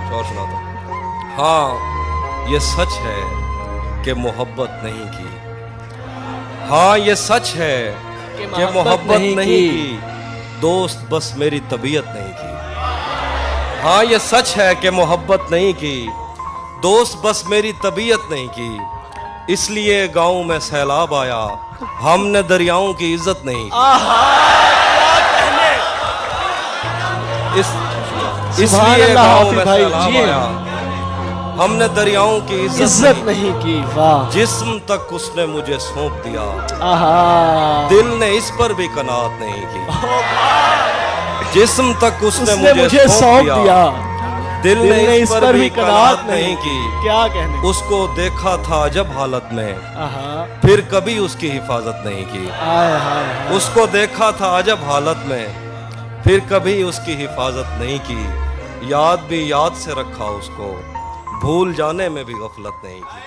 और सुनाता हूँ। हाँ ये सच है कि मोहब्बत नहीं की, हाँ ये सच है कि मोहब्बत नहीं की, दोस्त बस मेरी तबीयत नहीं की। हाँ ये सच है कि मोहब्बत नहीं की, दोस्त बस मेरी तबीयत नहीं की, इसलिए गाँव में सैलाब आया, हमने दरियाओं की इज्जत नहीं की। इसलिए गाँव में सैलाब आया, हमने दरियाओं की इज्जत नहीं की। वाह, जिस्म तक उसने मुझे सौंप दिया, आहा, दिल ने इस पर भी कनात नहीं की। जिस्म तक उसने मुझे सौंप दिया, दिल ने इस पर भी कनात नहीं की। क्या कहने, उसको देखा था जब हालत में, आहा, फिर कभी उसकी हिफाजत नहीं की। आय हाय, उसको देखा था जब हालत में, फिर कभी उसकी हिफाजत नहीं की। याद भी याद से रखा उसको, भूल जाने में भी गफलत नहीं की।